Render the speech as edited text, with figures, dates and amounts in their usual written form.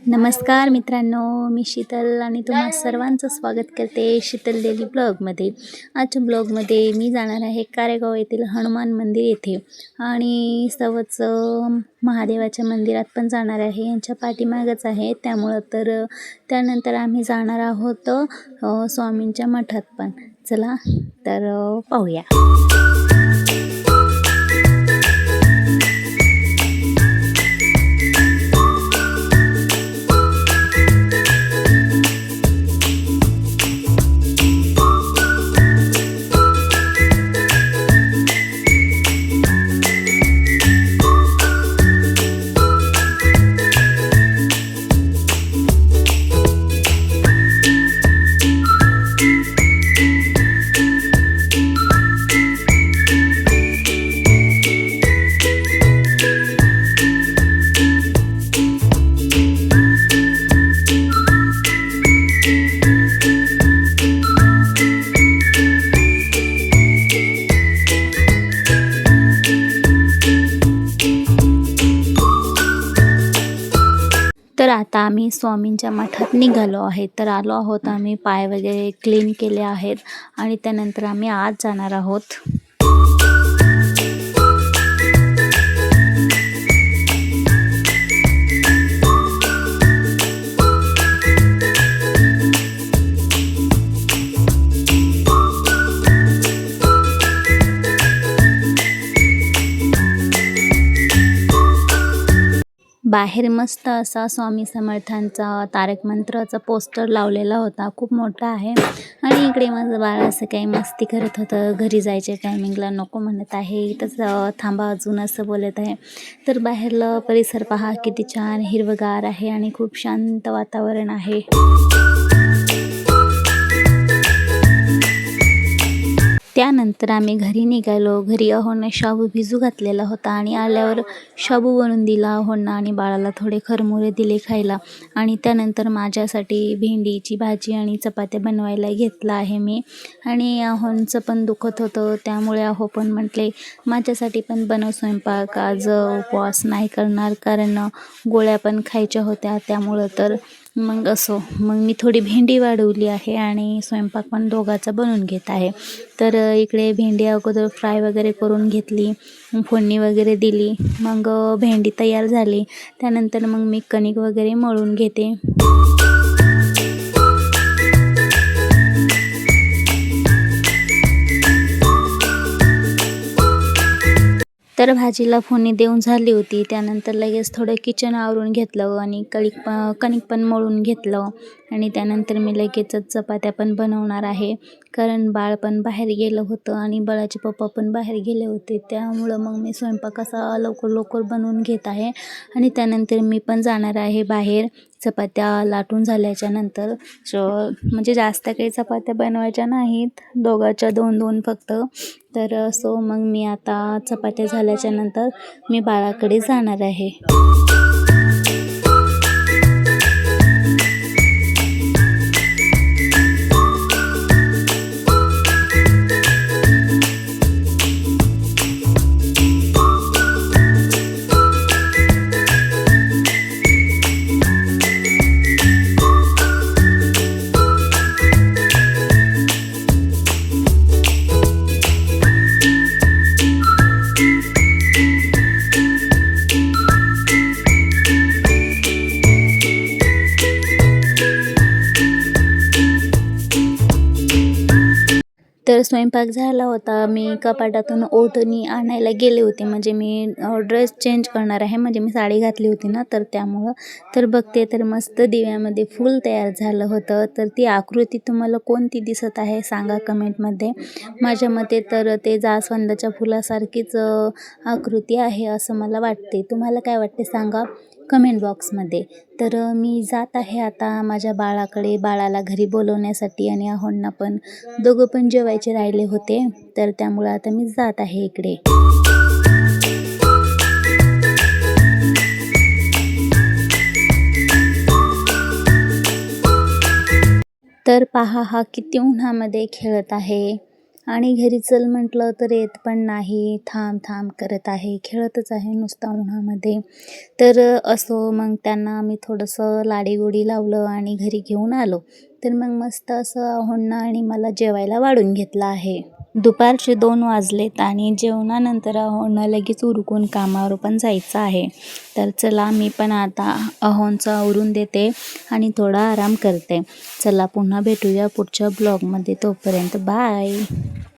नमस्कार मित्रांनो, मी शीतल आणि तुम्हा सर्वांचं स्वागत करते शीतल डेली ब्लॉगमध्ये. आजच्या ब्लॉगमध्ये मी जाणार आहे कारेगाव येथील हनुमान मंदिर येथे आणि सवच महादेवाच्या मंदिरात पण जाणार आहे. यांच्या पाठीमागच आहे त्यामुळं त्यानंतर आम्ही जाणार आहोत स्वामींच्या मठात पण. चला तर पाहूया. तर आता आम्ही स्वामींच्या मठात निघालो आहे. तर आलो आहोत आम्ही, पाय वगैरे क्लीन केले आहेत आणि त्यानंतर आम्ही आज जाणार आहोत. बाहेर मस्त असा स्वामी समर्थांचा तारक मंत्राचा पोस्टर लावलेला होता, खूप मोठा आहे. आणि इकडे माझं बाळ असं काही मस्ती करत होतं. घरी जायच्या टायमिंगला नको म्हणत आहे, इथंच थांबा अजून असं बोलत आहे. तर बाहेरला परिसर पहा किती छान हिरवगार आहे आणि खूप शांत वातावरण आहे. त्यानंतर आम्ही घरी निघालो. घरी अहोंना शाबू भिजू घातलेला होता आणि आल्यावर शाबू बनवून दिला अहोंना आणि बाळाला थोडे खरमुरे दिले खायला. आणि त्यानंतर माझ्यासाठी भेंडीची भाजी आणि चपात्या बनवायला घेतला आहे मी. आणि अहोंचं पण दुखत होतं त्यामुळे अहो पण म्हटले माझ्यासाठी पण बनव स्वयंपाक, आज उपवास नाही करणार कारण गोळ्या पण खायच्या होत्या त्यामुळं. तर मग मी थोडी भेंडी वाढवली आहे आणि स्वयंपाक पण दोघाचा बनवून घेत आहे. तर इकडे भेंडी अगोदर फ्राय वगैरे करून घेतली, फोडणी वगैरे दिली. मग भेंडी तयार झाली. त्यानंतर मग मी कणिक वगैरे मळून घेते. तर भाजीला फोडणी देऊन झाली होती. त्यानंतर लगेच थोडं किचन आवरून घेतलं आणि कणिक पण मळून घेतलं. आणि त्यानंतर मी लगेचच चपात्या पण बनवणार आहे कारण बाळ पण बाहेर गेलं होतं आणि बाळाचे पप्पा पण बाहेर गेले होते. त्यामुळं मग मी स्वयंपाक असा लवकर बनवून घेत आहे. आणि त्यानंतर मी पण जाणार आहे बाहेर. चपात्या लाटून झाल्याच्या नंतर म्हणजे जास्त काही चपात्या बनवायच्या नाहीत, दोघाच्या 2-2 फक्त. तर मग मी आता चपात्या झाल्याच्या नंतर मी बाळाकडे जाणार आहे. तर स्वयंपाक झाला होता. मी कपाटातून ओढणी आणायला गेले होते, म्हणजे मी ड्रेस चेंज करणार आहे, म्हणजे मी साडी घातली होती ना तर त्यामुळं. तर बघते तर मस्त दिव्यामध्ये फूल तयार झालं होतं. तर ती आकृती तुम्हाला कोणती दिसत आहे सांगा कमेंटमध्ये. माझ्या मते तर ते जास्वंदाच्या फुलासारखीच आकृती आहे असं मला वाटते. तुम्हाला काय वाटते सांगा कमेंट बॉक्समध्ये. तर मी जात आहे आता माझ्या बाळाकडे, बाळाला घरी बोलवण्यासाठी. आणि अहोंना पण, दोघं पण जेवायचे राहिले होते तर त्यामुळं आता मी जात आहे इकडे. तर पहा हा किती उन्हामध्ये खेळत आहे. आणि घरी चल म्हटलं तर येत पण नाही, थांब थांब करत आहे, खेळतच आहे नुसता उन्हामध्ये. तर असो मग त्यांना आम्ही थोडंसं लाडीगोडी लावलं आणि घरी घेऊन आलो. तर मग मस्त असं अहोंना आणि मला जेवायला वाढून घेतलं आहे. दुपारचे 2 वाजलेत आणि जेवणानंतर अहोंना लगेच उरकून कामावर पण जायचं आहे. तर चला मी पण आता अहोंचं आवरून देते आणि थोडा आराम करते. चला पुन्हा भेटूया पुढच्या ब्लॉगमध्ये. तोपर्यंत बाय.